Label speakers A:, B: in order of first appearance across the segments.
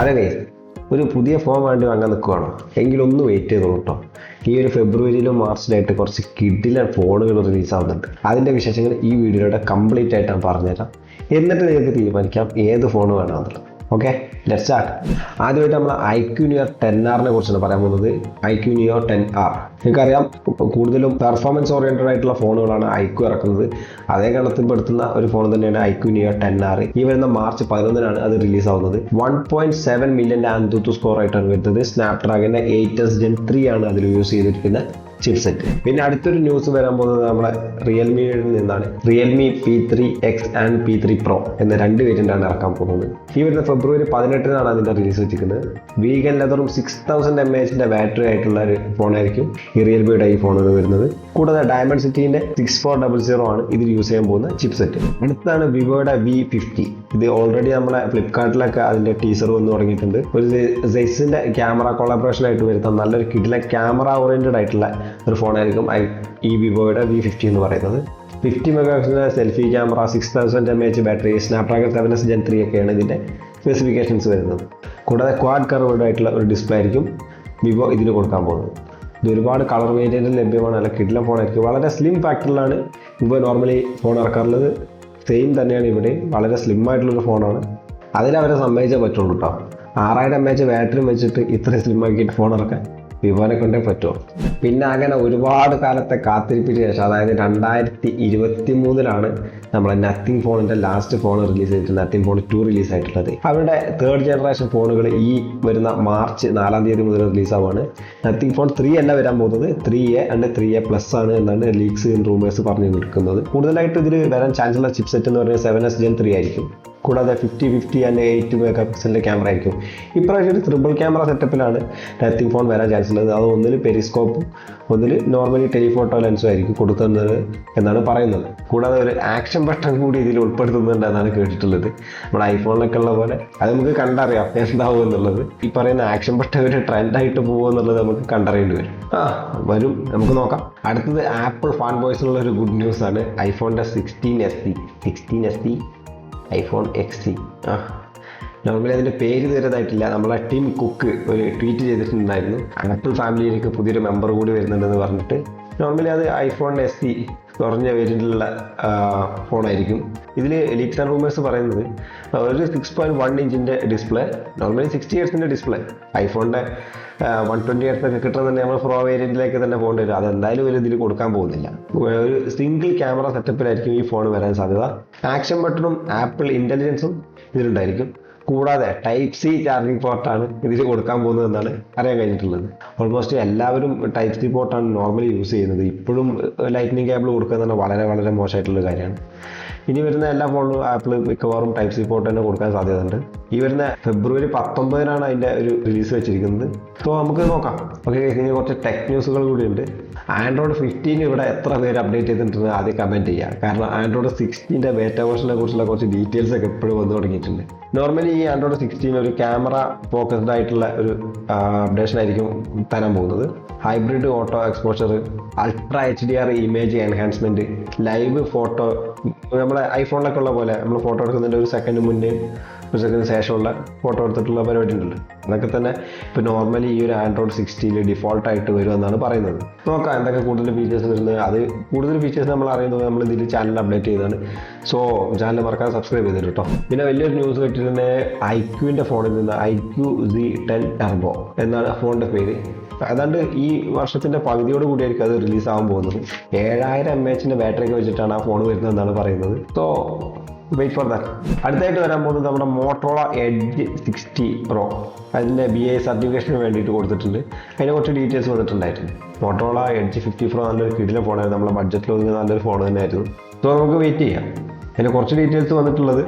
A: അതെ ഗൈസ്, ഒരു പുതിയ ഫോൺ വേണ്ടി വാങ്ങാൻ നിൽക്കുകയാണോ എങ്കിലും ഒന്ന് വെയിറ്റ് ചെയ്തോളൂ കേട്ടോ. ഈ ഒരു ഫെബ്രുവരിയിലും മാർച്ചിലായിട്ട് കുറച്ച് കിഡിലൻ ഫോണുകൾ റിലീസ് ആവുന്നുണ്ട്. അതിൻ്റെ വിശേഷങ്ങൾ ഈ വീഡിയോയുടെ കംപ്ലീറ്റ് ആയിട്ട് ഞാൻ പറഞ്ഞുതരാം. എന്നിട്ട് നിങ്ങൾക്ക് തീരുമാനിക്കാം ഏത് ഫോൺ വേണമെന്നുള്ളത്. Okay, let's start. ആദ്യമായിട്ട് നമ്മൾ IQ Neo 10R കുറിച്ചാണ് പറയാൻ പോകുന്നത്. IQ Neo 10R നിങ്ങൾക്കറിയാം, കൂടുതലും പെർഫോമൻസ് ഓറിയൻറ്റഡ് ആയിട്ടുള്ള ഫോണുകളാണ് IQ ഇറക്കുന്നത്. അതേ ഗണത്തിൽപ്പെടുത്തുന്ന ഒരു ഫോൺ തന്നെയാണ് IQ Neo 10R. ഈ വരുന്ന മാർച്ച് 11 അത് റിലീസ് ആവുന്നത്. 1.7 മില്യൺ ANTUTU സ്കോർ ആയിട്ടാണ് വരുന്നത്. സ്നാപ്ഡ്രാഗന്റെ 8S Gen 3 ആണ് അതിൽ യൂസ് ചെയ്തിരിക്കുന്ന ചിപ്സെറ്റ്. പിന്നെ അടുത്തൊരു ന്യൂസ് വരാൻ പോകുന്നത് നമ്മളെ റിയൽമിയിൽ നിന്നാണ്. Realme P3X and P3 Pro എന്ന 2 വേരിയന്റാണ് ഇറക്കാൻ പോകുന്നത്. ഈ വരുന്ന ഫെബ്രുവരി 18 അതിന്റെ റിലീസ് വെച്ചിരിക്കുന്നത്. വീഗൻ ലെതറും 6000 mAh ബാറ്ററി ആയിട്ടുള്ള ഒരു ഫോണായിരിക്കും ഈ റിയൽമിയുടെ ഈ ഫോണുകൾ വരുന്നത്. കൂടാതെ ഡയമണ്ട് സിറ്റിന്റെ 6400 ആണ് ഇതിൽ യൂസ് ചെയ്യാൻ പോകുന്ന ചിപ്സെറ്റ്. അടുത്താണ് വിവോയുടെ V50. ഇത് ഓൾറെഡി നമ്മളെ ഫ്ലിപ്കാർട്ടിലൊക്കെ അതിന്റെ ടീസർ വന്ന് തുടങ്ങിയിട്ടുണ്ട്. ഒരു സെയ്സിന്റെ ക്യാമറ കൊളാബറേഷൻ ആയിട്ട് വരുന്ന നല്ലൊരു കിഡിലെ ക്യാമറ ഓറിയന്റഡ് ആയിട്ടുള്ള ഒരു ഫോണായിരിക്കും ഈ വിവോയുടെ V50 എന്ന് പറയുന്നത്. 50 മെഗാപിക്സലിന്റെ selfie camera, 6000 mAh battery, Snapdragon 7S Gen 3 ഒക്കെയാണ് ഇതിന്റെ സ്പെസിഫിക്കേഷൻസ് വരുന്നത്. കൂടാതെ ക്വാഡ് കർവ്ഡ് ആയിട്ടുള്ള ഒരു ഡിസ്പ്ലേ ആയിരിക്കും വിവോ ഇതിന് കൊടുക്കാൻ പോകുന്നത്. ഇത് ഒരുപാട് കളർ വേരിയന്റിൽ ലഭ്യമാണ്. നല്ല കിഡിലൻ ഫോണായിരിക്കും. വളരെ സ്ലിം ഫാക്ടറിലാണ് വിവോ നോർമലി ഫോൺ ഇറക്കാറുള്ളത്. സെയിം തന്നെയാണ് ഇവിടെ. വളരെ സ്ലിം ആയിട്ടുള്ളൊരു ഫോണാണ്. അതിലവരെ സമ്മതിച്ചേ പറ്റുള്ളൂ കേട്ടോ. 6000 mAh ബാറ്ററി വെച്ചിട്ട് ഇത്രയും സ്ലിം ആക്കിയിട്ട് ഫോൺ ഇറക്കാൻ വിവോനെ കൊണ്ടേ പറ്റുമോ? പിന്നെ അങ്ങനെ ഒരുപാട് കാലത്തെ കാത്തിരിപ്പിന് ശേഷം, അതായത് 2023 നമ്മളെ നത്തിങ് ഫോണിന്റെ ലാസ്റ്റ് ഫോൺ റിലീസ് ചെയ്തിട്ട് നത്തിങ് ഫോൺ 2 റിലീസ് ആയിട്ടുള്ളത്. അവരുടെ 3rd ജനറേഷൻ ഫോണുകൾ ഈ വരുന്ന മാർച്ച് 4 മുതൽ റിലീസ് ആവുകയാണ്. നത്തിങ് ഫോൺ 3 അല്ല വരാൻ പോകുന്നത്, 3A ആൻഡ് 3A+ ആണ് എന്നാണ് ലീക്സ് റൂമേഴ്സ് പറഞ്ഞു നിൽക്കുന്നത്. കൂടുതലായിട്ട് ഇതിൽ വരാൻ ചാൻസ് ഉള്ള ചിപ്സെറ്റ് എന്ന് പറയുന്നത് 7S Gen 3 ആയിരിക്കും. കൂടാതെ 50 ആൻഡ് 8 മെഗാപിക്സലിന്റെ ക്യാമറ ആയിരിക്കും. ഇപ്രാവശ്യം ഒരു ട്രിപ്പിൾ ക്യാമറ സെറ്റപ്പിലാണ് നത്തിങ് ഫോൺ വരാൻ ചാൻസ് ഉള്ളത്. അത് ഒന്നിൽ പെരിസ്കോപ്പും ഒന്നിൽ നോർമലി ടെലിഫോട്ടോ ലെൻസും ആയിരിക്കും കൊടുക്കുന്നത് എന്നാണ് പറയുന്നത്. കൂടാതെ ഒരു ആക്ഷൻ ബട്ടൺ കൂടി ഇതിൽ ഉൾപ്പെടുത്തുന്നുണ്ട് എന്നാണ് കേട്ടിട്ടുള്ളത്. നമ്മുടെ ഐഫോണിലൊക്കെ ഉള്ള പോലെ. അത് നമുക്ക് കണ്ടറിയാം എന്താവും എന്നുള്ളത്. ഈ പറയുന്ന ആക്ഷൻ ബട്ടൺ ഒരു ട്രെൻഡായിട്ട് പോകുമെന്നുള്ളത് നമുക്ക് കണ്ടറിയേണ്ടി വരും. വരും, നമുക്ക് നോക്കാം. അടുത്തത് ആപ്പിൾ ഫാൻ ബോയ്സിനുള്ള ഒരു ഗുഡ് ന്യൂസ് ആണ്. ഐഫോണിന്റെ 16SE iPhone XC. നോർമലി അതിൻ്റെ പേര് തരുന്നതായിട്ടില്ല. നമ്മളെ ടിം കുക്ക് ഒരു ട്വീറ്റ് ചെയ്തിട്ടുണ്ടായിരുന്നു, ആപ്പിൾ ഫാമിലിയിലേക്ക് പുതിയൊരു മെമ്പർ കൂടി വരുന്നുണ്ടെന്ന് പറഞ്ഞിട്ട്. നോർമലി അത് iPhone SE കുറഞ്ഞ വേരിയന്റിലുള്ള ഫോണായിരിക്കും. ഇതിൽ ലീക്സ് ആൻഡ് റൂമേഴ്സ് പറയുന്നത് ഒരു 6.1 ഇഞ്ചിൻ്റെ display, normally 60Hz display. ഐഫോണിൻ്റെ 120Hz ഒക്കെ കിട്ടുന്നുണ്ടെങ്കിൽ നമ്മൾ പ്രോ വേരിയന്റിലേക്ക് തന്നെ പോകേണ്ടി വരും. അതെന്തായാലും ഒരു ഇതിൽ കൊടുക്കാൻ പോകുന്നില്ല. ഒരു സിംഗിൾ ക്യാമറ സെറ്റപ്പിലായിരിക്കും ഈ ഫോൺ വരാൻ സാധ്യത. ആക്ഷൻ ബട്ടണും ആപ്പിൾ ഇന്റലിജൻസും ഇതിലുണ്ടായിരിക്കും. കൂടാതെ Type-C ചാർജിങ് പോർട്ടാണ് ഇതിൽ കൊടുക്കാൻ പോകുന്നത് എന്നാണ് അറിയാൻ കഴിഞ്ഞിട്ടുള്ളത്. ഓൾമോസ്റ്റ് എല്ലാവരും Type-C പോർട്ടാണ് നോർമലി യൂസ് ചെയ്യുന്നത്. ഇപ്പോഴും ലൈറ്റ്നിങ് കേബിൾ കൊടുക്കുക എന്ന് പറഞ്ഞാൽ വളരെ വളരെ മോശമായിട്ടുള്ള കാര്യമാണ്. ഇനി വരുന്ന എല്ലാ ഫോണിലും ആപ്പിൾ മിക്കവാറും Type-C പോർട്ട് തന്നെ കൊടുക്കാൻ സാധ്യതയുണ്ട്. ഈ വരുന്ന ഫെബ്രുവരി 19 അതിൻ്റെ ഒരു റിലീസ് വെച്ചിരിക്കുന്നത്. സോ നമുക്ക് നോക്കാം. ഓക്കെ, ഇനി കുറച്ച് ടെക് ന്യൂസുകൾ കൂടിയുണ്ട്. Android 15 ഇവിടെ എത്ര പേര് അപ്ഡേറ്റ് ചെയ്തിട്ടുണ്ട് ആദ്യം കമൻറ്റ് ചെയ്യുക. കാരണം Android 16 ബേറ്റ വേർഷനെ കുറിച്ചുള്ള കുറച്ച് ഡീറ്റെയിൽസ് ഒക്കെ എപ്പോഴും വന്നു തുടങ്ങിയിട്ടുണ്ട്. നോർമലി ഈ Android 16 ഒരു ക്യാമറ ഫോക്കസ്ഡ് ആയിട്ടുള്ള ഒരു അപ്ഡേഷൻ ആയിരിക്കും തരാൻ പോകുന്നത്. Hybrid auto exposure, ultra HDR image enhancement, live photo, നമ്മളെ ഐഫോണിലൊക്കെ ഉള്ള പോലെ നമ്മൾ ഫോട്ടോ എടുക്കുന്നതിൻ്റെ ഒരു സെക്കൻഡ് മുന്നേ ഒരു സെക്കൻഡ് ശേഷമുള്ള ഫോട്ടോ എടുത്തിട്ടുള്ള പരിപാടി ഉണ്ടല്ലോ. അതൊക്കെ തന്നെ ഇപ്പോൾ നോർമലി ഈ ഒരു Android 16 ഡിഫോൾട്ടായിട്ട് വരുമെന്നാണ് പറയുന്നത്. നോക്കാം എന്തൊക്കെ കൂടുതൽ ഫീച്ചേഴ്സ് വരുന്നത്. അത് കൂടുതൽ ഫീച്ചേഴ്സ് നമ്മൾ അറിയുന്നത് നമ്മൾ ഇതിൽ ചാനൽ അപ്ഡേറ്റ് ചെയ്തതാണ്. സോ ചാനൽ മറക്കാതെ സബ്സ്ക്രൈബ് ചെയ്തിട്ട് കേട്ടോ. പിന്നെ വലിയൊരു ന്യൂസ് കിട്ടിയിട്ടുണ്ടെ IQന്റെ ഫോണിൽ നിന്ന് IQ-Z10 Turbo എന്നാണ് ഫോണിൻ്റെ പേര്. ഏതാണ്ട് ഈ വർഷത്തിന്റെ പകുതിയോട് കൂടിയായിരിക്കും അത് റിലീസ് ആവാൻ പോകുന്നത്. 7000 mAh ബാറ്ററി ഒക്കെ വെച്ചിട്ടാണ് ആ ഫോൺ വരുന്നതെന്നാണ് പറയുന്നത്. So wait for that. അടുത്തായിട്ട് വരാൻ പോകുന്നത് നമ്മുടെ മോട്ടോറോള എഡ്ജ് 60 Pro. അതിൻ്റെ BI സർട്ടിഫിക്കേഷന് വേണ്ടിയിട്ട് കൊടുത്തിട്ടുണ്ട്. അതിനെ കുറച്ച് ഡീറ്റെയിൽസ് വന്നിട്ടുണ്ടായിരുന്നു. മോട്ടോറോള എഡ്ജ് 50 Pro നല്ലൊരു കിടിലൻ ഫോണായിരുന്നു. നമ്മളെ ബഡ്ജറ്റിൽ ഒതുങ്ങുന്ന നല്ലൊരു ഫോൺ തന്നെയായിരുന്നു. സോ നമുക്ക് വെയിറ്റ് ചെയ്യാം. അതിന് കുറച്ച് ഡീറ്റെയിൽസ് വന്നിട്ടുള്ളത്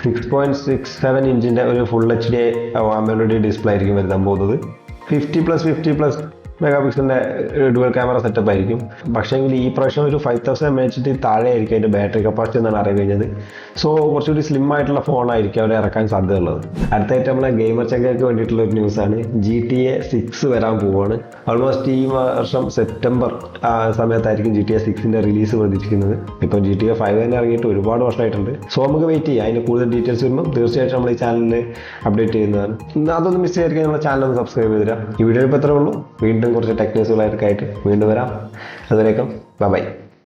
A: 6.67 ഇഞ്ചിൻ്റെ ഒരു ഫുൾ HD AMOLED ഡിസ്പ്ലേ ആയിരിക്കും വരുത്താൻ പോകുന്നത്. 50+50+ മെഗാ പിക്സലിൻ്റെ ഡുവൽ ക്യാമറ സെറ്റപ്പ് ആയിരിക്കും. പക്ഷേങ്കിൽ ഈ പ്രാവശ്യം ഒരു 5000 mAh താഴെ ആയിരിക്കും അതിൻ്റെ ബാറ്ററി കപ്പാസിറ്റി എന്നാണ് അറിയാൻ കഴിഞ്ഞത്. സോ കുറച്ചുകൂടി സ്ലിം ആയിട്ടുള്ള ഫോണായിരിക്കും അവർ ഇറക്കാൻ സാധ്യതയുള്ളത്. അടുത്തായിട്ട് നമ്മളെ ഗെയിമർ ചങ്കർക്ക് വേണ്ടിയിട്ടുള്ള ഒരു ന്യൂസാണ്. GTA 6 വരാൻ പോവുകയാണ്. ഓൾമോസ്റ്റ് ഈ വർഷം സെപ്റ്റംബർ സമയത്തായിരിക്കും GTA 6ൻ്റെ റിലീസ് പ്രതീക്ഷിക്കുന്നത്. ഇപ്പം GTA 5 തന്നെ ഇറങ്ങിയിട്ട് ഒരുപാട് വർഷമായിട്ടുണ്ട്. സോ നമുക്ക് വെയിറ്റ് ചെയ്യാം. അതിന് കൂടുതൽ ഡീറ്റെയിൽസ് വരുമ്പോൾ തീർച്ചയായിട്ടും നമ്മൾ ഈ ചാനലിൽ അപ്ഡേറ്റ് ചെയ്യുന്നതാണ്. അതൊന്ന് മിസ് ചെയ്യാതിരിക്കാൻ നമ്മുടെ ചാനൽ ഒന്ന് സബ്സ്ക്രൈബ് ചെയ്തിരാം. ഈ വീഡിയോ ഇപ്പോൾ എത്രയേ ഉള്ളൂ. വീണ്ടും കുറച്ച് ടെക്നിക്സുകളായിട്ട് വീണ്ടും വരാം. അതുവരേക്കും ബൈ.